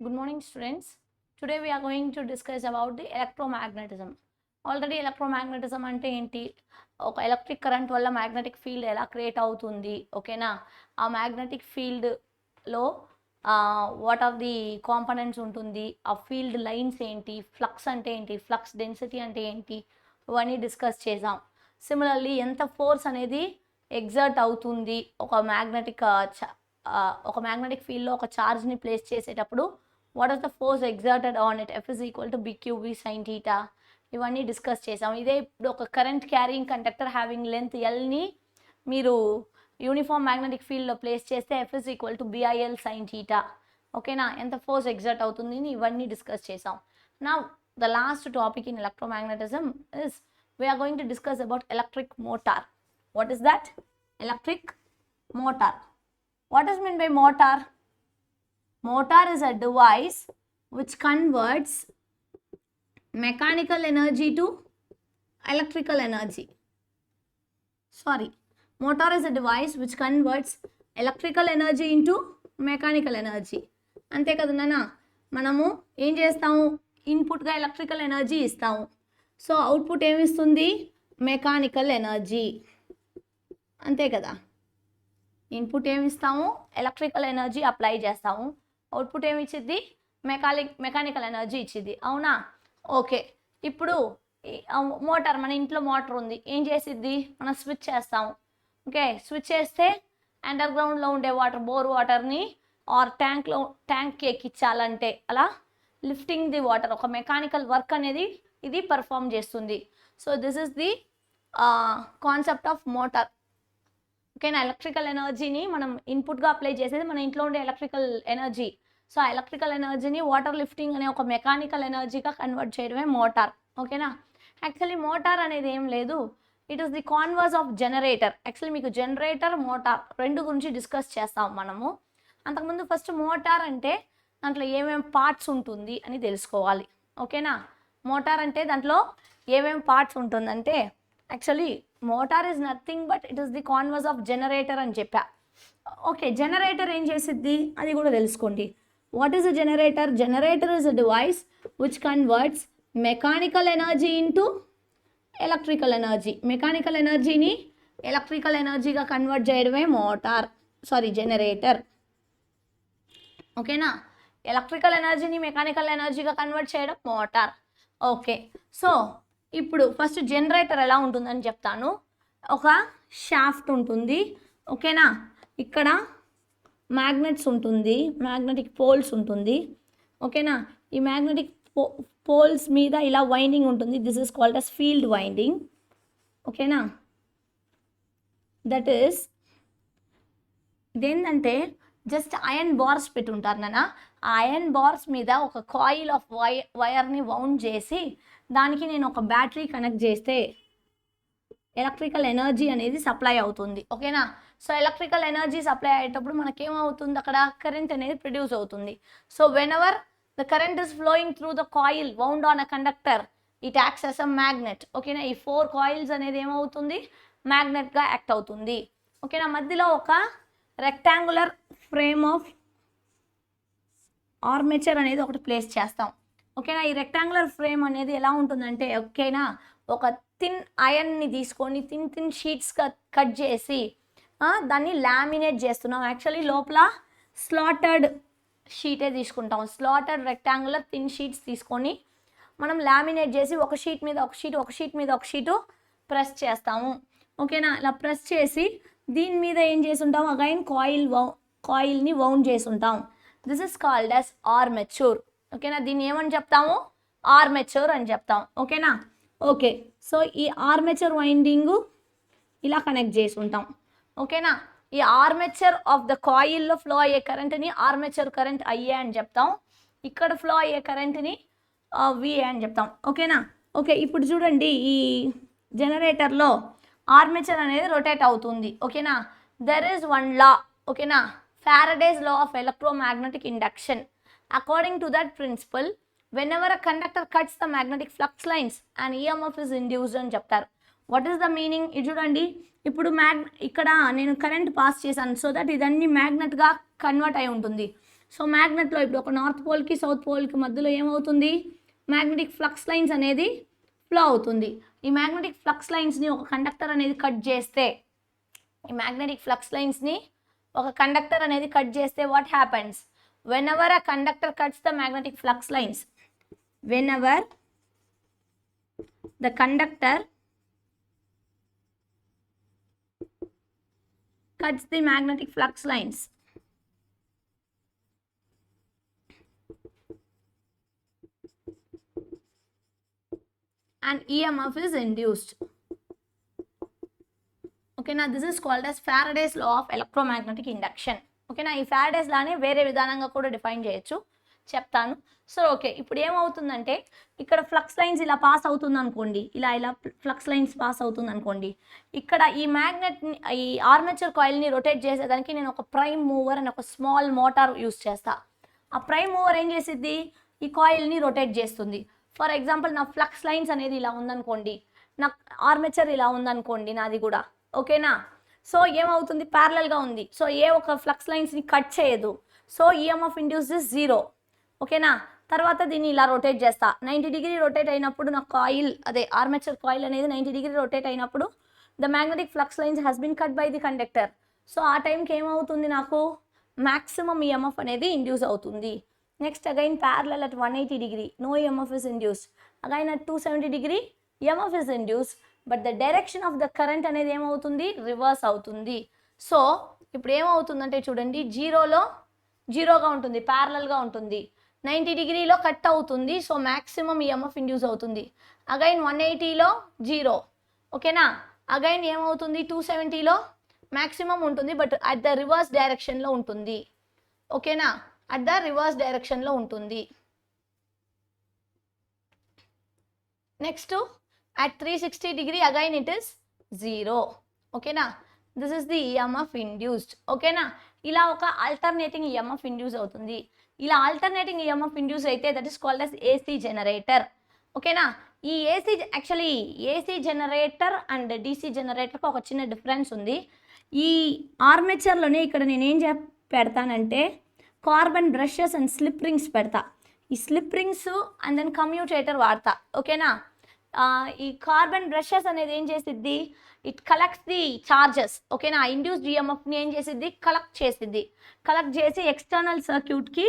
Good morning, students. Today we are going to discuss about the electromagnetism. Already electromagnetism అంటే ఏంటి, ఒక electric current వల్ల magnetic field ఎలా create అవుతుంది, ఓకేనా? ఆ మ్యాగ్నెటిక్ ఫీల్డ్లో వాట్ ఆఫ్ ది కాంపనెంట్స్ ఉంటుంది, ఆ ఫీల్డ్ లైన్స్ ఏంటి, ఫ్లక్స్ అంటే ఏంటి, ఫ్లక్స్ డెన్సిటీ అంటే ఏంటి, ఇవన్నీ డిస్కస్ చేసాం. సిమిలర్లీ ఎంత ఫోర్స్ అనేది ఎగ్జర్ట్ అవుతుంది ఒక మ్యాగ్నెటిక్ ఫీల్డ్లో ఒక ఛార్జ్ని ప్లేస్ చేసేటప్పుడు, what are the force exerted on it, F is equal to BQV sin theta, ఇవన్నీ డిస్కస్ చేసాం. ఇదే ఇప్పుడు ఒక current carrying conductor having length ఎల్ని మీరు యూనిఫామ్ మ్యాగ్నెటిక్ ఫీల్డ్లో ప్లేస్ చేస్తే F is equal to BIL sin theta, ఓకేనా? ఎంత ఫోర్స్ ఎగ్జర్ట్ అవుతుంది ఇవన్నీ డిస్కస్ చేసాం. నా the last topic in electromagnetism is we are going to discuss about electric motor. What is that? Electric motor. What is meant by motor? Motor is a device which converts mechanical energy to electrical energy. Sorry, motor is a device which converts electrical energy into mechanical energy. అంతే కదా నాన్న, మనము ఏం చేస్తాము, ఇన్పుట్గా electrical energy ఇస్తాము, so output ఏమిస్తుంది, mechanical energy. అంతే కదా, ఇన్పుట్ ఏమిస్తాము, ఎలక్ట్రికల్ ఎనర్జీ అప్లై చేస్తాము, అవుట్పుట్ ఏమి ఇచ్చిద్ది, మెకానికల్ ఎనర్జీ ఇచ్చిద్ది, అవునా? ఓకే, ఇప్పుడు మోటార్, మన ఇంట్లో మోటార్ ఉంది, ఏం చేసిద్ది, మనం స్విచ్ చేస్తాము. ఓకే, స్విచ్ చేస్తే అండర్ గ్రౌండ్లో ఉండే వాటర్, బోర్ వాటర్ని ఆర్ ట్యాంక్కి ఎక్కించాలంటే అలా లిఫ్టింగ్ ది వాటర్, ఒక మెకానికల్ వర్క్ అనేది ఇది పర్ఫామ్ చేస్తుంది. So this is the concept of motor. ఓకేనా? ఎలక్ట్రికల్ ఎనర్జీని మనం ఇన్పుట్గా అప్లై చేసేది మన ఇంట్లో ఉండే ఎలక్ట్రికల్ ఎనర్జీ. సో ఆ ఎలక్ట్రికల్ ఎనర్జీని వాటర్ లిఫ్టింగ్ అనే ఒక మెకానికల్ ఎనర్జీగా కన్వర్ట్ చేయడమే మోటార్. ఓకేనా? యాక్చువల్లీ మోటార్ అనేది ఏం లేదు, it is the converse of generator. Actually మీకు జనరేటర్, మోటార్ రెండు గురించి డిస్కస్ చేస్తాం మనము. అంతకుముందు ఫస్ట్ మోటార్ అంటే దాంట్లో ఏమేమి పార్ట్స్ ఉంటుంది అని తెలుసుకోవాలి. ఓకేనా? మోటార్ అంటే దాంట్లో ఏమేమి పార్ట్స్ ఉంటుందంటే, actually motor is nothing but it is the converse of generator అని చెప్పా. ఓకే, జనరేటర్ ఏం చేసిద్ది అది కూడా తెలుసుకోండి. What is a generator? Generator is a device which converts mechanical energy into electrical energy. Mechanical ఎనర్జీని ఎలక్ట్రికల్ ఎనర్జీగా కన్వర్ట్ చేయడమే జనరేటర్. ఓకేనా? ఎలక్ట్రికల్ ఎనర్జీని మెకానికల్ ఎనర్జీగా కన్వర్ట్ చేయడం మోటార్. ఓకే, సో ఇప్పుడు ఫస్ట్ జనరేటర్ ఎలా ఉంటుందని చెప్తాను. ఒక షాఫ్ట్ ఉంటుంది, ఓకేనా? ఇక్కడ మ్యాగ్నెట్స్ ఉంటుంది, మ్యాగ్నెటిక్ పోల్స్ ఉంటుంది, ఓకేనా? ఈ మ్యాగ్నెటిక్ పోల్స్ మీద ఇలా వైండింగ్ ఉంటుంది, this is called as field winding. ఓకేనా? దట్ ఈస్ ఇదేంటంటే జస్ట్ ఐరన్ బార్స్ పెట్టుంటారు నాన్న, ఆ ఐరన్ బార్స్ మీద ఒక కాయిల్ ఆఫ్ వైర్ని వౌండ్ చేసి దానికి నేను ఒక బ్యాటరీ కనెక్ట్ చేస్తే ఎలక్ట్రికల్ ఎనర్జీ అనేది సప్లై అవుతుంది. ఓకేనా? సో ఎలక్ట్రికల్ ఎనర్జీ సప్లై అయ్యేటప్పుడు మనకేమవుతుంది, అక్కడ కరెంట్ అనేది ప్రొడ్యూస్ అవుతుంది. So whenever the current is flowing through the coil wound on a conductor, it acts as a magnet. ఓకేనా? ఈ 4 కాయిల్స్ అనేది ఏమవుతుంది, మ్యాగ్నెట్గా యాక్ట్ అవుతుంది. ఓకేనా? మధ్యలో ఒక రెక్టాంగులర్ ఫ్రేమ్ ఆఫ్ ఆర్మేచర్ అనేది ఒకటి ప్లేస్ చేస్తాం. ఓకేనా? ఈ రెక్టాంగులర్ ఫ్రేమ్ అనేది ఎలా ఉంటుందంటే, ఓకేనా, ఒక థిన్ ఐరన్ని తీసుకొని థిన్ షీట్స్గా కట్ చేసి దాన్ని లామినేట్ చేస్తున్నాం. యాక్చువల్లీ లోపల స్లాటెడ్ షీటే తీసుకుంటాం, స్లాటెడ్ రెక్టాంగులర్ థిన్ షీట్స్ తీసుకొని మనం లామినేట్ చేసి ఒక షీట్ మీద ఒక షీటు ప్రెస్ చేస్తాము. ఓకేనా? ఇలా ప్రెస్ చేసి దీని మీద ఏం చేసి ఉంటాం, అగైన్ కాయిల్ని వౌండ్ చేసి ఉంటాం. This is called as armature. ఓకేనా? దీన్ని ఏమని చెప్తాము, ఆర్మెచూర్ అని చెప్తాం. ఓకేనా? ఓకే, సో ఈ ఆర్మెచర్ వైండింగ్ ఇలా కనెక్ట్ చేసి ఉంటాం. ఓకేనా? ఈ ఆర్మెచర్ ఆఫ్ ద కాయిల్లో ఫ్లో అయ్యే కరెంట్ని ఆర్మెచర్ కరెంట్ ఐఏ అని చెప్తాం, ఇక్కడ ఫ్లో అయ్యే కరెంట్ని విఏ అని చెప్తాం. ఓకేనా? ఓకే, ఇప్పుడు చూడండి, ఈ జనరేటర్లో ఆర్మెచర్ అనేది రొటేట్ అవుతుంది. ఓకేనా? దెర్ ఈజ్ వన్ లా, ఓకేనా, Faraday's law of electromagnetic induction. According to that principle, whenever a conductor cuts the magnetic flux lines, an EMF is induced అని చెప్తారు. What is the meaning? ఇది చూడండి, ఇప్పుడు ఇక్కడ నేను కరెంట్ పాస్ చేశాను, సో దట్ ఇదన్నీ మ్యాగ్నెట్గా కన్వర్ట్ అయి ఉంటుంది. సో మ్యాగ్నెట్లో ఇప్పుడు ఒక నార్త్ పోల్కి సౌత్ పోల్కి మధ్యలో ఏమవుతుంది, మ్యాగ్నెటిక్ ఫ్లక్స్ లైన్స్ అనేది ఫ్లో అవుతుంది. ఈ మ్యాగ్నెటిక్ ఫ్లక్స్ లైన్స్ని ఒక కండక్టర్ అనేది కట్ చేస్తే, ఈ మ్యాగ్నెటిక్ ఫ్లక్స్ లైన్స్ని ఒక కండక్టర్ అనేది కట్ చేస్తే what happens, whenever a conductor cuts the magnetic flux lines, whenever the conductor cuts the magnetic flux lines, and EMF is induced. Okay, now this is called as Faraday's law of electromagnetic induction. ఓకేనా, ఈ Faraday's లానే వేరే విధానంగా కూడా define చేయొచ్చు, చెప్తాను. So okay, ఇప్పుడు ఏమవుతుందంటే ఇక్కడ ఫ్లక్స్ లైన్స్ ఇలా పాస్ అవుతుంది అనుకోండి, ఇలా ఫ్లక్స్ లైన్స్ పాస్ అవుతుంది అనుకోండి, ఇక్కడ ఈ మ్యాగ్నెట్ని, ఈ ఆర్మేచర్ కాయిల్ని రొటేట్ చేసేదానికి నేను ఒక ప్రైమ్ మూవర్ అని ఒక స్మాల్ మోటార్ యూస్ చేస్తా. ఆ ప్రైమ్ మూవర్ ఏం చేసిద్ది, ఈ కాయిల్ని రొటేట్ చేస్తుంది. ఫర్ ఎగ్జాంపుల్ నా ఫ్లక్స్ లైన్స్ అనేది ఇలా ఉందనుకోండి, నా ఆర్మేచర్ ఇలా ఉందనుకోండి నాది కూడా, ఓకేనా. సో ఏమవుతుంది, ప్యారలల్గా ఉంది, సో ఏ ఒక ఫ్లక్స్ లైన్స్ని కట్ చేయదు, సో ఈఎంఎఫ్ ఇండ్యూస్ ఇస్ 0, ఓకేనా. తర్వాత దీన్ని ఇలా రొటేట్ చేస్తా, 90 డిగ్రీ రొటేట్ అయినప్పుడు నా కాయిల్, అదే ఆర్మేచర్ కాయిల్ అనేది 90 డిగ్రీ రొటేట్ అయినప్పుడు the magnetic flux lines has been cut by the conductor. So ఆ టైంకి ఏమవుతుంది, నాకు మ్యాక్సిమం ఈఎంఎఫ్ అనేది ఇండ్యూస్ అవుతుంది. Next again parallel at 180 degree no EMF is induced, again at 270 degree EMF is induced, but the direction of the current అనేది ఏమవుతుంది, reverse అవుతుంది. So ఇప్పుడు ఏమవుతుందంటే చూడండి, జీరోగా ఉంటుంది, ప్యారలల్గా ఉంటుంది, 90 డిగ్రీలో కట్ అవుతుంది, సో మ్యాక్సిమం ఈఎంఎఫ్ ఇండ్యూస్ అవుతుంది. అగైన్ 180లో 0, ఓకేనా. అగైన్ ఏమవుతుంది, 270లో మ్యాక్సిమం ఉంటుంది, బట్ అట్ ద రివర్స్ డైరెక్షన్లో ఉంటుంది, ఓకేనా, అట్ ద రివర్స్ డైరెక్షన్లో ఉంటుంది. Next at 360 degree again it is 0, ఓకేనా. This is the EMF induced, ఓకేనా. ఇలా ఒక ఆల్టర్నేటింగ్ ఈఎంఎఫ్ ఇండ్యూస్ అవుతుంది. ఇలా ఆల్టర్నేటింగ్ ఈఎంఎఫ్ ఇండ్యూస్ అయితే that is called as AC generator, ఓకేనా. ఈ ఏసీ జనరేటర్ అండ్ డీసీ జనరేటర్కి ఒక చిన్న డిఫరెన్స్ ఉంది. ఈ ఆర్మేచర్లోనే ఇక్కడ నేనేం పెడతానంటే carbon brushes and slip rings పెడతా. ఈ slip rings and then commutator వాడతా, ఓకేనా. ఈ కార్బన్ బ్రషెస్ అనేది ఏం చేసిద్ది, ఇట్ కలెక్ట్స్ ది చార్జెస్, ఓకేనా. ఇండ్యూస్డ్ ఈఎంఎఫ్ని ఏం చేసిద్ది, కలెక్ట్ చేసి ఎక్స్టర్నల్ సర్క్యూట్కి,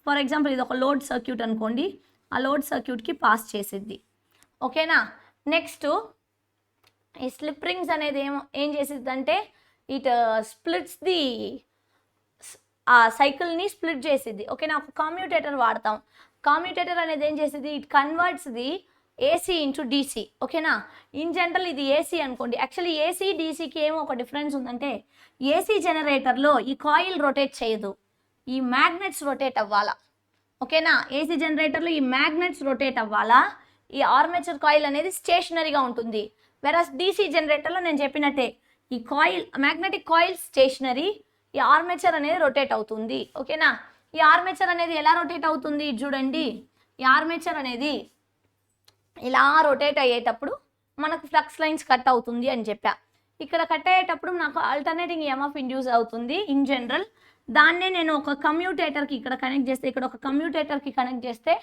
ఫర్ ఎగ్జాంపుల్ ఇది ఒక లోడ్ సర్క్యూట్ అనుకోండి, ఆ లోడ్ సర్క్యూట్కి పాస్ చేసిద్ది, ఓకేనా. నెక్స్ట్ ఈ స్లిప్ రింగ్స్ అనేది ఏం చేసిద్ది అంటే ఇట్ స్ప్లిట్స్ ది ఆ సైకిల్ని స్ప్లిట్ చేసిద్ది, ఓకేనా. ఒక కమ్యూటేటర్ వాడతాం. కమ్యూటేటర్ అనేది ఏం చేసిద్ది, it converts the AC into DC, ఓకేనా. ఇన్ జనరల్ ఇది ఏసీ అనుకోండి, యాక్చువల్లీ ఏసీ డీసీకి ఏమో ఒక డిఫరెన్స్ ఉందంటే ఏసీ జనరేటర్లో ఈ కాయిల్ రొటేట్ చేయదు, ఈ మ్యాగ్నెట్స్ రొటేట్ అవ్వాలా, ఓకేనా. ఏసీ జనరేటర్లో ఈ మ్యాగ్నెట్స్ రొటేట్ అవ్వాలా, ఈ ఆర్మేచర్ కాయిల్ అనేది స్టేషనరీగా ఉంటుంది. వెరస్ డీసీ జనరేటర్లో నేను చెప్పినట్టే ఈ మ్యాగ్నెటిక్ కాయిల్ స్టేషనరీ, ఈ ఆర్మేచర్ అనేది రొటేట్ అవుతుంది, ఓకేనా. ఈ ఆర్మేచర్ అనేది ఎలా రొటేట్ అవుతుంది చూడండి, ఈ ఆర్మేచర్ అనేది ఇలా రొటేట్ అయ్యేటప్పుడు మనకు ఫ్లక్స్ లైన్స్ కట్ అవుతుంది అని చెప్పా. ఇక్కడ కట్ అయ్యేటప్పుడు నాకు ఆల్టర్నేటింగ్ ఈఎంఎఫ్ ఇండ్యూస్ అవుతుంది ఇన్ జనరల్. దాన్నే నేను ఒక కమ్యూటేటర్కి ఇక్కడ కనెక్ట్ చేస్తే, ఇక్కడ ఒక కమ్యూటేటర్కి కనెక్ట్ చేస్తే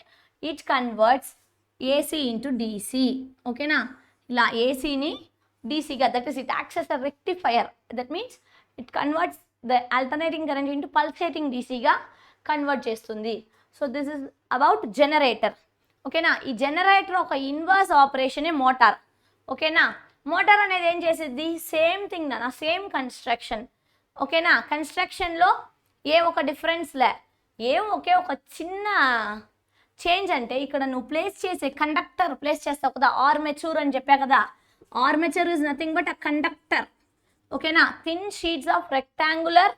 it converts AC into DC, ఓకేనా. ఇలా ఏసీని డీసీగా, that is it acts as a rectifier, that means it converts the alternating current into pulsating డీసీగా కన్వర్ట్ చేస్తుంది. So this is about generator, ఓకేనా. ఈ జనరేటర్ ఒక ఇన్వర్స్ ఆపరేషనే మోటార్, ఓకేనా. మోటార్ అనేది ఏం చేసిద్ది, సేమ్ థింగ్ నా సేమ్ కన్స్ట్రక్షన్, ఓకేనా. కన్స్ట్రక్షన్లో ఒక డిఫరెన్స్లే, ఒకే ఒక చిన్న చేంజ్ అంటే ఇక్కడ నువ్వు ప్లేస్ చేసే కండక్టర్ ప్లేస్ చేస్తావు కదా, ఆర్మేచర్ అని చెప్పా కదా, armature is nothing but a conductor, ఓకేనా. Thin sheets of rectangular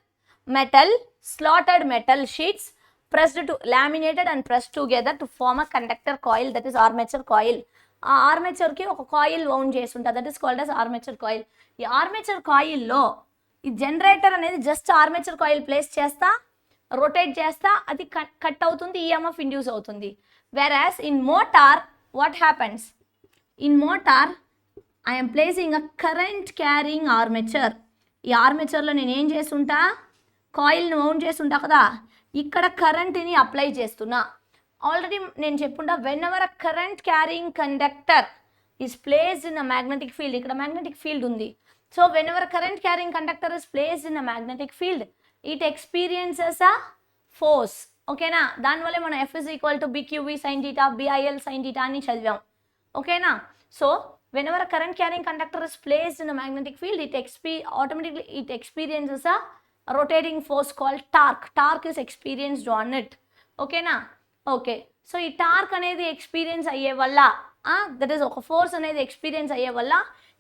metal, slotted metal sheets laminated and pressed together to form a conductor coil, that is armature coil. ఆ ఆర్మేచర్కి ఒక coil wound చేసి ఉంటుంది, that is called as armature coil. ఈ armature కాయిల్లో ఈ generator అనేది just armature coil place చేస్తా, rotate చేస్తా, అది కట్ అవుతుంది, ఈఎంఎఫ్ ఇండ్యూస్ అవుతుంది. Whereas in motor what happens, in motor I'm placing a current carrying armature. ఈ ఆర్మేచర్లో నేను ఏం చేస్తుంటా, కాయిల్ని వౌండ్ చేస్తుంటా కదా, ఇక్కడ కరెంట్ని అప్లై చేస్తున్నా. ఆల్రెడీ నేను చెప్పుంటా, whenever a current carrying conductor is placed in a magnetic field, ఇక్కడ మ్యాగ్నెటిక్ ఫీల్డ్ ఉంది. So whenever current carrying conductor is placed in a magnetic field it experiences a force. ఓకేనా, దానివల్లే మనం F is equal to BQV sin theta BIL sin theta అని చదివాం. ఓకేనా, so whenever a current carrying conductor is placed in a magnetic field it automatically it experiences a rotating force called torque. Torque is experienced on it. ఓకేనా, okay. So ఈ torque అనేది experience అయ్యే వల్ల that is ఒక force అనేది experience అయ్యే వల్ల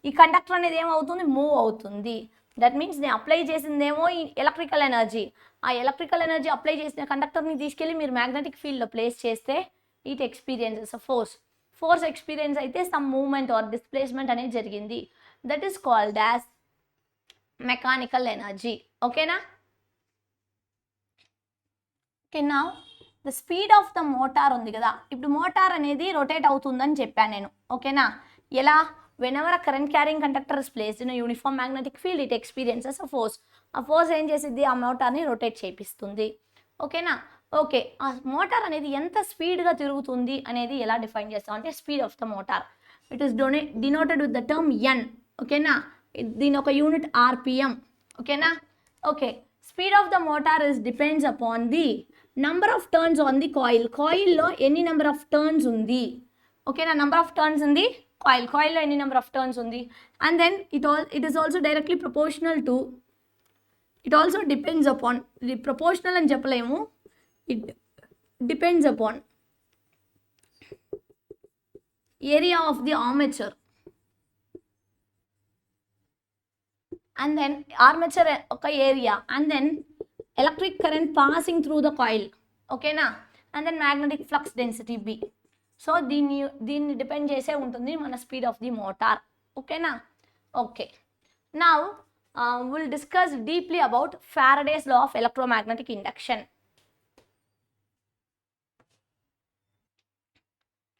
ఈ కండక్టర్ అనేది ఏమవుతుంది, మూవ్ అవుతుంది. దట్ మీన్స్ నేను అప్లై చేసిందేమో ఈ ఎలక్ట్రికల్ ఎనర్జీ, ఆ ఎలక్ట్రికల్ ఎనర్జీ అప్లై చేసిన కండక్టర్ని తీసుకెళ్ళి మీరు మ్యాగ్నెటిక్ ఫీల్డ్లో ప్లేస్ చేస్తే it experiences a force experience అయితే సమ్ మూవ్మెంట్ ఆర్ డిస్ప్లేస్మెంట్ అనేది జరిగింది. That is called as mechanical energy. ఓకేనా, okay. Now the speed of the motor ఉంది కదా, ఇప్పుడు మోటార్ అనేది రొటేట్ అవుతుందని చెప్పాను నేను. ఓకేనా, ఎలా, whenever a current carrying conductor is placed in a uniform magnetic field it experiences a force. ఆ ఫోర్స్ ఏం చేసిద్ది, ఆ మోటార్ని రొటేట్ చేపిస్తుంది. ఓకేనా, ఓకే. ఆ మోటార్ అనేది ఎంత స్పీడ్గా తిరుగుతుంది అనేది ఎలా డిఫైన్ చేస్తాం అంటే speed of the motor it is denoted with the term N. ఓకేనా, దీని ఒక యూనిట్ RPM. ఓకేనా, okay. Speed of the motor is depends upon the number of turns on the coil. కాయిల్లో ఎన్ని నెంబర్ ఆఫ్ టర్న్స్ ఉంది. ఓకేనా, number of turns ఉంది కాయిల్లో ఎన్ని నెంబర్ ఆఫ్ టర్న్స్ ఉంది. And then it is also directly proportional to, it also depends upon, ఇది ప్రపోర్షనల్ అని చెప్పలేము, it depends upon area of the armature. And then armature ఒక area, and then electric current passing through the coil. ఓకేనా, and then magnetic flux density B. So దీన్ని depend చేసే ఉంటుంది మన స్పీడ్ ఆఫ్ ది మోటార్. ఓకేనా, okay. Now will discuss deeply about Faraday's law of electromagnetic induction.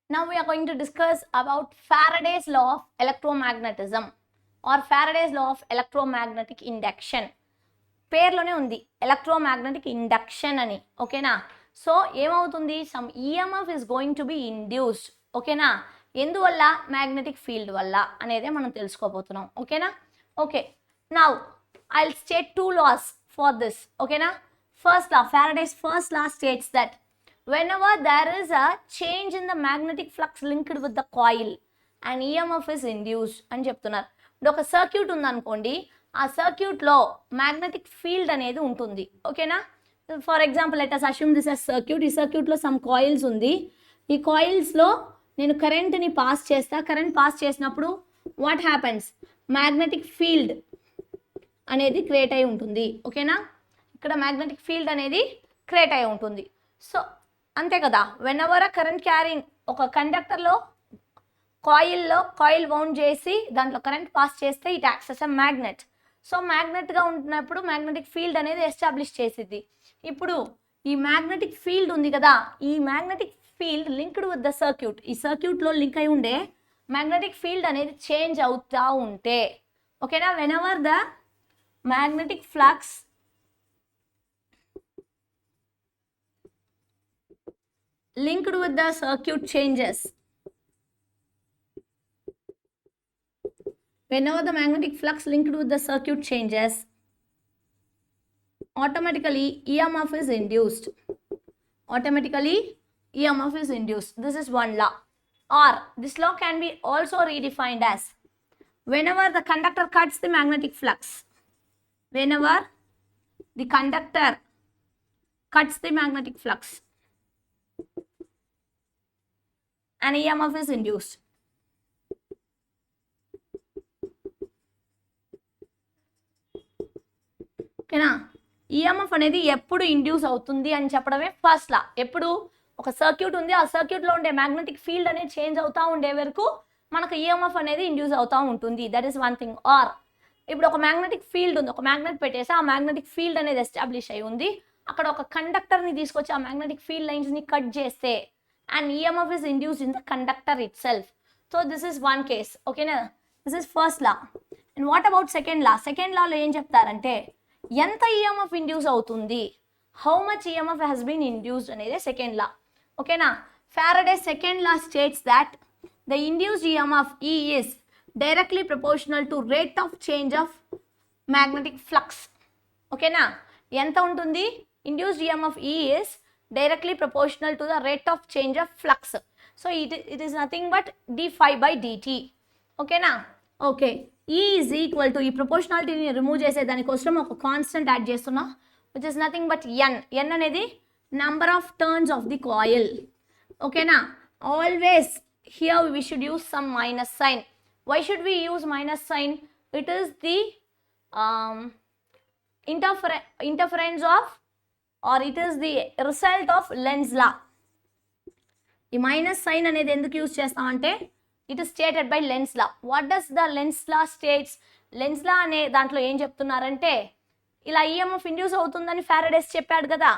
Now we are going to discuss about Faraday's law of electromagnetism or Faraday's law of electromagnetic induction. పేర్లోనే ఉంది electromagnetic induction అని. ఓకేనా, so ఏమవుతుంది, some EMF is going to be induced. ఓకేనా, ఎందువల్ల, magnetic field వల్ల అనేదే మనం తెలుసుకోబోతున్నాం. ఓకేనా, okay. Now I will state 2 laws for this. ఓకేనా, first law, Faraday's first law states that whenever there is a change in the magnetic flux linked with the coil an EMF is induced అని చెప్తున్నారు. ఇప్పుడు ఒక circuit ఉందనుకోండి, ఆ సర్క్యూట్లో magnetic field అనేది ఉంటుంది. ఓకేనా, for example let us assume this as circuit. ఈ సర్క్యూట్లో సమ్ కాయిల్స్ ఉంది. ఈ కాయిల్స్లో నేను కరెంట్ని పాస్ చేస్తా. కరెంట్ పాస్ చేసినప్పుడు వాట్ హ్యాపెన్స్, మ్యాగ్నెటిక్ ఫీల్డ్ అనేది క్రియేట్ అయి ఉంటుంది. ఓకేనా, ఇక్కడ మ్యాగ్నెటిక్ ఫీల్డ్ అనేది క్రియేట్ అయి ఉంటుంది. సో అంతే కదా, వెన్ ఎవర్ కరెంట్ క్యారింగ్ ఒక కండక్టర్లో కాయిల్ వౌండ్ చేసి దాంట్లో కరెంట్ పాస్ చేస్తే it acts as a magnet. So మ్యాగ్నెట్గా ఉంటున్నప్పుడు మ్యాగ్నెటిక్ ఫీల్డ్ అనేది ఎస్టాబ్లిష్ చేసిద్ది. ఇప్పుడు ఈ మ్యాగ్నెటిక్ ఫీల్డ్ ఉంది కదా, ఈ magnetic field linked with the circuit, ఈ సర్క్యూట్లో లింక్ అయి ఉండే మ్యాగ్నెటిక్ ఫీల్డ్ అనేది చేంజ్ అవుతూ ఉంటే, ఓకేనా, when ever the magnetic flux linked with the circuit changes, whenever the magnetic flux linked with the circuit changes automatically EMF is induced. This is one law. Or this law can be also redefined as whenever the conductor cuts the magnetic flux, whenever the conductor cuts the magnetic flux an EMF is induced. ఓకేనా, EMF అనేది ఎప్పుడు induce అవుతుంది అని చెప్పడమే first లా. ఎప్పుడు ఒక circuit ఉంది, ఆ సర్క్యూట్లో ఉండే మ్యాగ్నెటిక్ ఫీల్డ్ అనేది చేంజ్ అవుతూ ఉండే వరకు మనకు ఈఎంఎఫ్ అనేది ఇండ్యూస్ అవుతూ ఉంటుంది. That is one thing. Or ఇప్పుడు ఒక మ్యాగ్నెటిక్ ఫీల్డ్ ఉంది, ఒక మ్యాగ్నెట్ పెట్టేసి ఆ మ్యాగ్నెటిక్ ఫీల్డ్ అనేది ఎస్టాబ్లిష్ అయి ఉంది, అక్కడ ఒక కండక్టర్ని తీసుకొచ్చి ఆ మ్యాగ్నెటిక్ ఫీల్డ్ లైన్స్ని కట్ చేస్తే and EMF is induced in the conductor itself. So this is one case. Okay na, this is first law. And what about second law? Second law లో ఏం చెప్తారంటే ఎంత EMF ఇండ్యూస్ అవుతుంది how much EMF has been induced అనేది second లా. ఓకేనా, Faraday's second law states that the induced EMF E is directly proportional to rate of change of magnetic flux. ఓకేనా, ఎంత ఉంటుంది? Induced EMF E is directly proportional to the rate of change of flux. So it is nothing but d phi by dt. ఓకేనా, okay, E is equal to, ఈ ప్రపోర్షనాలిటీని remove చేసే దానికోసం ఒక constant add చేస్తున్నా, which is nothing but n. n అనేది number of turns of the coil. ఓకేనా, always here we should use some minus sign. Why should we use minus sign? It is the interference of, or it is the result of Lenz law. ఈ minus sign అనేది ఎందుకు use చేస్తామంటే it is stated by Lenz law. What does the Lenz law states? Lenz law అనే దాంట్లో ఏం చెప్తున్నారంటే ఇలా EMF induce అవుతుందని ఫారడేస్ చెప్పాడు కదా.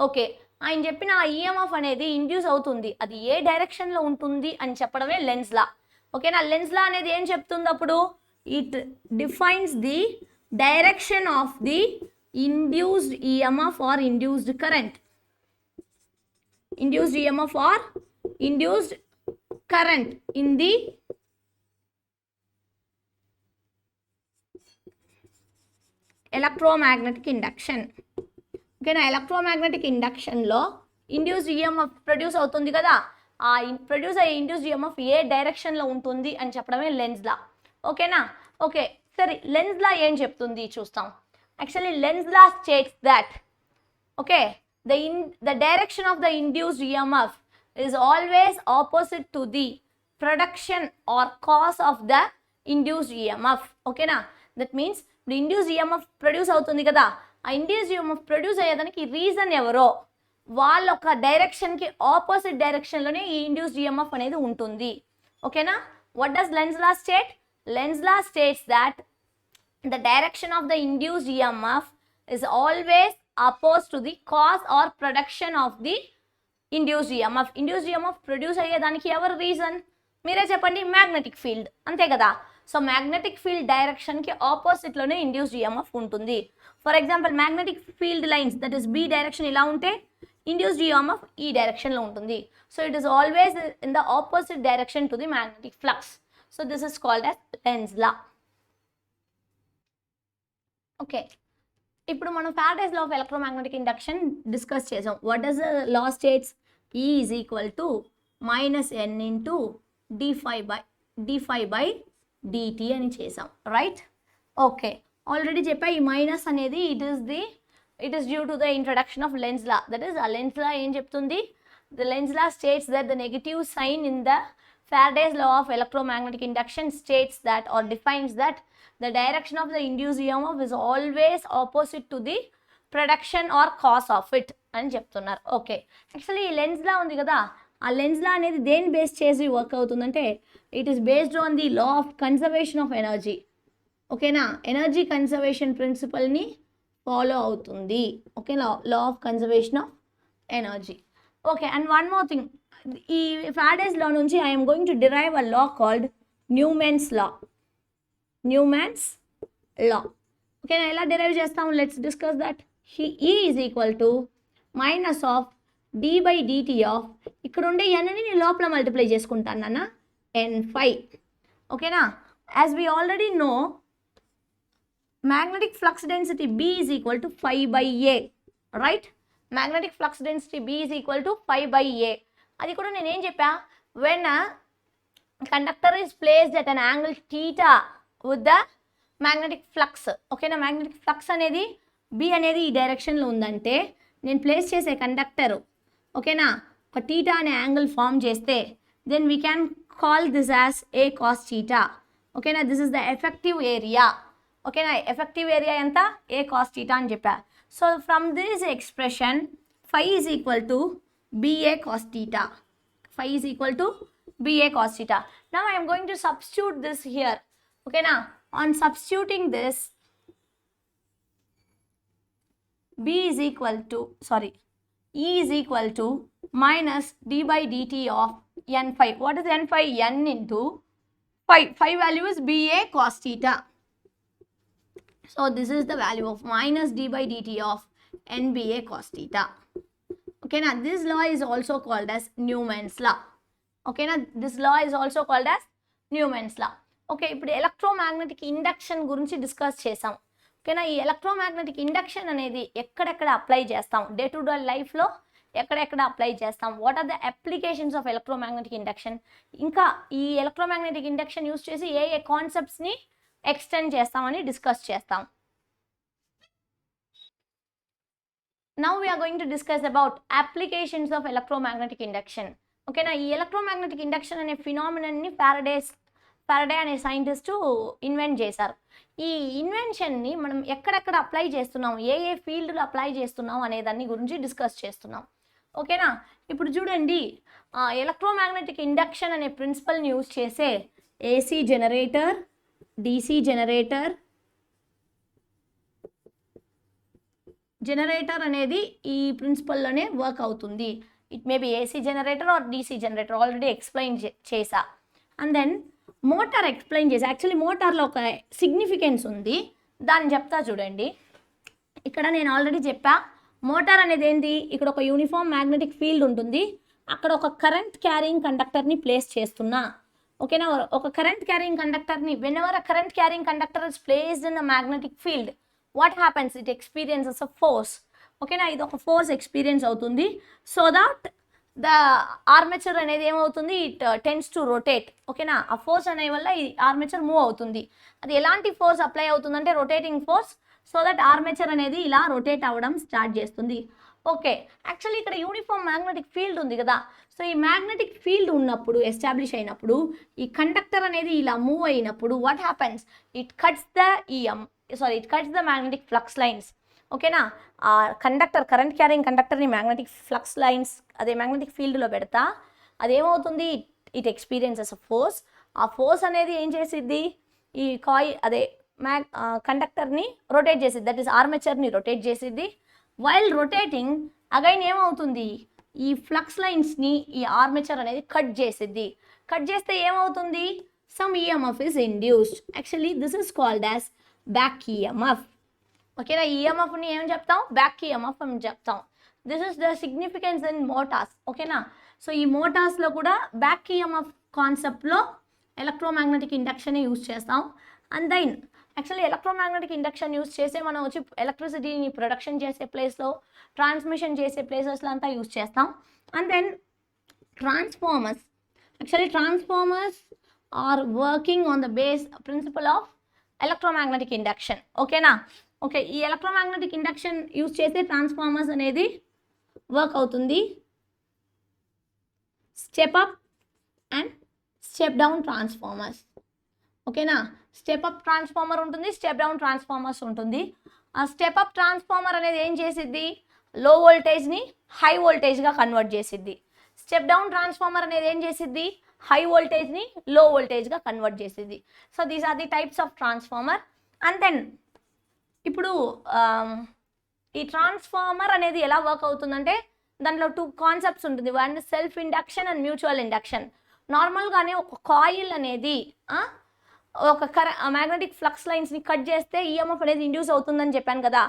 ఓకే, ఆయన చెప్పిన ఆ ఈఎంఎఫ్ అనేది ఇండ్యూస్ అవుతుంది, అది ఏ డైరెక్షన్లో ఉంటుంది అని చెప్పడమే లెన్స్ లా. ఓకేనా, లెన్స్ లా అనేది ఏం చెప్తుంది అప్పుడు? It defines the direction of the induced EMF or induced current. Induced EMF or induced current in the electromagnetic induction. Okay, na electromagnetic induction లో induced EMF ప్రొడ్యూస్ అవుతుంది కదా, ఆ ప్రొడ్యూస్ అయ్యే induced EMF ఏ డైరెక్షన్లో ఉంటుంది అని చెప్పడమే లెన్స్ లా. ఓకేనా, ఓకే సరే, లెన్స్ లా ఏం చెప్తుంది చూస్తాం. Actually, Lenz law states that, okay, the direction of the induced EMF is always opposite to the production or cause of the induced EMF. Okay na, that means the induced EMF produce అవుతుంది కదా, ఆ induced EMF produce అయ్యేదానికి reason ఎవరో వాళ్ళ ఒక డైరెక్షన్కి opposite డైరెక్షన్లోనే ఈ induced EMF అనేది ఉంటుంది. ఓకేనా, what does Lenz law state? Lenz law states that the direction of the induced EMF is always opposed to the cause or production of the induced EMF. Induced EMF produce అయ్యేదానికి ఎవరు reason? మీరే చెప్పండి. Magnetic field, అంతే కదా. So magnetic field డైరెక్షన్కి ఆపోజిట్లోనే induced EMF ఉంటుంది. For example magnetic field lines, that is B direction ఇలా ఉంటే ఇండ్యూస్డ్ ఈఎంఎఫ్ ఈ డైరెక్షన్లో ఉంటుంది. So it is always in the opposite direction to the magnetic flux. So this is called as Lenz law. Okay, ఇప్పుడు మనం Faraday's law of electromagnetic induction discuss చేసాం. What does the law states? E is equal to minus N into d5 by dt అని చేసాం, right? Okay, already చెప్పా ఈ minus అనేది it is due to the introduction of Lenz law. That is ఆ Lenz law ఏం చెప్తుంది? The Lenz law states that the negative sign in the Faraday's law of electromagnetic induction states that, or defines that, the direction of the induced EMF is always opposite to the production or cause of it అని చెప్తున్నారు. Okay, actually ఈ lens లా ఉంది కదా, ఆ Lenz లా అనేది దేని base చేసి work అవుతుందంటే it is based on the law of conservation of energy. ఓకేనా, ఎనర్జీ కన్జర్వేషన్ ప్రిన్సిపల్ని ఫాలో అవుతుంది. Okay, law of conservation of energy. Okay, and one more thing, ఈ ఫారడేస్ లా నుంచి I'm going to derive a law called Neumann's law. ఓకేనా, ఎలా derive చేస్తాం? Let's discuss that. E is equal to minus of d by dt of, ఇక్కడ ఉండే ఎన్ని నేను లోపల మల్టిప్లై చేసుకుంటాను నాన్న, n5. ఓకేనా, as we already know magnetic flux density B is equal to 5/A, right? Magnetic flux density B is equal to 5/A. అది కూడా నేనేం చెప్పా, when conductor is placed at an angle theta with the magnetic flux. ఓకేనా, magnetic flux అనేది B అనేది ఈ డైరెక్షన్లో ఉందంటే నేను ప్లేస్ చేసే కండక్టరు, ఓకేనా, ఒక థీటా అనే యాంగిల్ ఫామ్ చేస్తే then we can call this as A cos theta. ఓకేనా, this is the effective area. ఓకేనా, ఎఫెక్టివ్ ఏరియా ఎంత? A cos theta అని చెప్పా. So from this expression phi is equal to BA cos theta. Phi is equal to BA cos theta. Now I am going to substitute this here. Okay, now on substituting this, E is equal to minus d by dt of n5. What is n5? N into phi. Phi value is BA cos theta. So this is the value of minus d by dt of NBA cos theta. Okay, now this law is also called as Newman's law. Okay, now this law is also called as Newman's law. Okay, ఇప్పుడు electromagnetic induction గురించి discuss చేసాం. ఓకేనా, ఈ electromagnetic induction అనేది ఎక్కడెక్కడ apply చేస్తాం, day to day లైఫ్లో ఎక్కడెక్కడ అప్లై చేస్తాం, what are the applications of electromagnetic induction, ఇంకా ఈ ఎలక్ట్రోమాగ్నెటిక్ ఇండక్షన్ యూస్ చేసి ఏ ఏ కాన్సెప్ట్స్ని ఎక్స్టెండ్ చేస్తామని డిస్కస్ చేస్తాం. Now we are going to discuss about applications of electromagnetic induction. Okay, na ee electromagnetic induction ane phenomenon ni Faraday ane scientist invent చేశారు. ఈ ఇన్వెన్షన్ ని మనం ఎక్కడెక్కడ అప్లై చేస్తున్నాం, ఏ ఏ ఫీల్డ్ లో అప్లై చేస్తున్నాం అనే దాని గురించి డిస్కస్ చేస్తున్నాం. ఓకేనా, ఇప్పుడు చూడండి, ఎలక్ట్రోమాగ్నెటిక్ ఇండక్షన్ అనే ప్రిన్సిపల్ ని యూజ్ చేసే ఏసీ జనరేటర్, డిసి జనరేటర్ అనేది ఈ ప్రిన్సిపల్లోనే వర్క్ అవుతుంది. It may be AC generator or DC generator, already explain చేసా. అండ్ దెన్ మోటార్ ఎక్స్ప్లెయిన్ చేసా. యాక్చువల్లీ మోటార్లో ఒక సిగ్నిఫికెన్స్ ఉంది, దాన్ని చెప్తా చూడండి. ఇక్కడ నేను ఆల్రెడీ చెప్పా, మోటార్ అనేది ఏంటి, ఇక్కడ ఒక యూనిఫామ్ మ్యాగ్నెటిక్ ఫీల్డ్ ఉంటుంది, అక్కడ ఒక కరెంట్ క్యారింగ్ కండక్టర్ని ప్లేస్ చేస్తున్నా. ఓకేనా, ఒక కరెంట్ క్యారింగ్ కండక్టర్ని, whenever a current carrying conductor is placed in a magnetic field, what happens, it experiences a force. Okay na, ఇది ఒక ఫోర్స్ ఎక్స్పీరియన్స్ అవుతుంది. సో దట్ ద ఆర్మేచర్ అనేది ఏమవుతుంది, it tends to rotate. ఓకేనా, ఆ force అనే వల్ల ఈ ఆర్మేచర్ మూవ్ అవుతుంది. అది ఎలాంటి ఫోర్స్ అప్లై అవుతుందంటే rotating force. So that armature అనేది ఇలా రొటేట్ అవ్వడం స్టార్ట్ చేస్తుంది. ఓకే, యాక్చువల్లీ ఇక్కడ యూనిఫామ్ మ్యాగ్నెటిక్ ఫీల్డ్ ఉంది కదా. సో ఈ మ్యాగ్నెటిక్ ఫీల్డ్ ఉన్నప్పుడు, ఎస్టాబ్లిష్ అయినప్పుడు, ఈ కండక్టర్ అనేది ఇలా మూవ్ అయినప్పుడు what happens, it cuts the magnetic flux lines. ఓకేనా, ఆ కండక్టర్, కరెంట్ క్యారింగ్ కండక్టర్ని మ్యాగ్నెటిక్ ఫ్లక్స్ లైన్స్ అదే మ్యాగ్నెటిక్ ఫీల్డ్లో పెడతా, అదేమవుతుంది, ఇట్ ఎక్స్పీరియన్సెస్ అ ఫోర్స్. ఆ ఫోర్స్ అనేది ఏం చేసిద్ది, ఈ కండక్టర్ని రొటేట్ చేసిద్ది, దట్ ఈస్ ఆర్మేచర్ని రొటేట్ చేసిద్ది. వైల్ రొటేటింగ్ అగైన్ ఏమవుతుంది, ఈ ఫ్లక్స్ లైన్స్ని ఈ ఆర్మేచర్ అనేది కట్ చేసిద్ది. కట్ చేస్తే ఏమవుతుంది, some EMF is induced. Actually this is called as back EMF. ఓకేనా, ఈఎంఎఫ్ని ఏం చెప్తాం, బ్యాక్ ఈఎంఎఫ్ అని చెప్తాం. This is the significance in motors. ఓకేనా, సో ఈ మోటార్స్లో కూడా బ్యాక్ ఈఎంఎఫ్ కాన్సెప్ట్లో ఎలక్ట్రోమాగ్నెటిక్ ఇండక్షన్ యూజ్ చేస్తాం. And then actually electromagnetic induction use చేసే మనం వచ్చి ఎలక్ట్రిసిటీని ప్రొడక్షన్ చేసే ప్లేస్లో, ట్రాన్స్మిషన్ చేసే ప్లేసెస్లో అంతా యూజ్ చేస్తాం. And then transformers, actually transformers are working on the base principle of electromagnetic induction. ఓకేనా, ఓకే, ఈ ఎలక్ట్రోమాగ్నెటిక్ ఇండక్షన్ యూజ్ చేసే ట్రాన్స్ఫార్మర్స్ అనేది వర్క్ అవుతుంది. Step up and step down transformers. ఓకేనా, స్టెప్ అప్ ట్రాన్స్ఫార్మర్ ఉంటుంది, స్టెప్ డౌన్ ట్రాన్స్ఫార్మర్స్ ఉంటుంది. ఆ step up transformer అనేది ఏం చేసిద్ది, లో వోల్టేజ్ని హై వోల్టేజ్గా కన్వర్ట్ చేసిద్ది. స్టెప్ డౌన్ ట్రాన్స్ఫార్మర్ అనేది ఏం చేసిద్ది, హై వోల్టేజ్ని లో వోల్టేజ్గా కన్వర్ట్ చేసిద్ది. So these are the types of transformer. And then ఇప్పుడు ఈ ట్రాన్స్ఫార్మర్ అనేది ఎలా వర్క్ అవుతుందంటే దాంట్లో 2 కాన్సెప్ట్స్ ఉంటుంది. One self induction and mutual induction. నార్మల్గానే ఒక కాయిల్ అనేది ఒక మ్యాగ్నెటిక్ ఫ్లక్స్ లైన్స్ని కట్ చేస్తే ఈఎంఎఫ్ అనేది ఇండ్యూస్ అవుతుందని చెప్పాను కదా,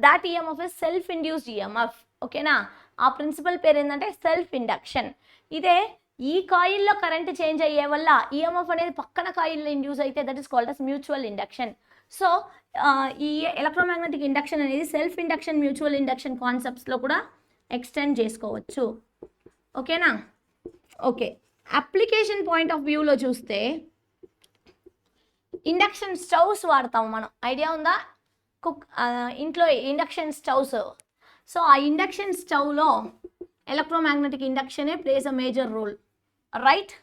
that EMF is self induced EMF. ఓకేనా, ఆ ప్రిన్సిపల్ పేరు ఏంటంటే సెల్ఫ్ ఇండక్షన్. ఇదే ఈ కాయిల్లో కరెంట్ చేంజ్ అయ్యే వల్ల ఈఎంఎఫ్ అనేది పక్కన కాయిల్లో ఇండ్యూస్ అయితే that is called as mutual induction. So ఈ ఎలక్ట్రోమాగ్నెటిక్ ఇండక్షన్ అనేది సెల్ఫ్ ఇండక్షన్, మ్యూచువల్ ఇండక్షన్ కాన్సెప్ట్స్లో కూడా ఎక్స్టెండ్ చేసుకోవచ్చు. ఓకేనా, ఓకే, అప్లికేషన్ పాయింట్ ఆఫ్ వ్యూలో చూస్తే ఇండక్షన్ స్టవ్స్ వాడతాం మనం, ఐడియా ఉందా, ఇంట్లో ఇండక్షన్ స్టవ్స్. సో ఆ ఇండక్షన్ స్టవ్లో ఎలక్ట్రోమాగ్నెటిక్ ఇండక్షనే plays a major role, right.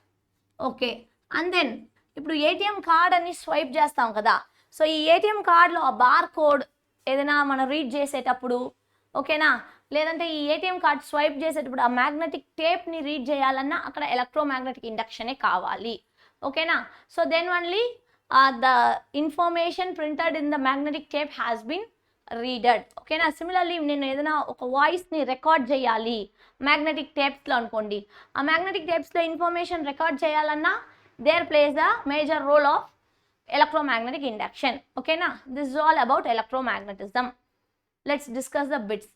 Okay, and then ఇప్పుడు ఏటీఎం కార్డ్ అని స్వైప్ చేస్తాం కదా. సో ఈ ఏటీఎం కార్డ్లో ఆ బార్ కోడ్ ఏదైనా మనం రీడ్ చేసేటప్పుడు, ఓకేనా, లేదంటే ఈ ఏటీఎం కార్డ్ స్వైప్ చేసేటప్పుడు ఆ మ్యాగ్నెటిక్ టేప్ని రీడ్ చేయాలన్నా అక్కడ ఎలక్ట్రోమాగ్నెటిక్ ఇండక్షనే కావాలి. ఓకేనా, so then only the information printed in the magnetic tape has been readed. ఓకేనా, సిమిలర్లీ నేను ఏదైనా ఒక వాయిస్ని రికార్డ్ చేయాలి మ్యాగ్నెటిక్ టేప్స్లో అనుకోండి, ఆ మ్యాగ్నెటిక్ టేప్స్లో ఇన్ఫర్మేషన్ రికార్డ్ చేయాలన్నా there place the major role of electromagnetic induction. Okay na, this is all about electromagnetism. Let's discuss the bits.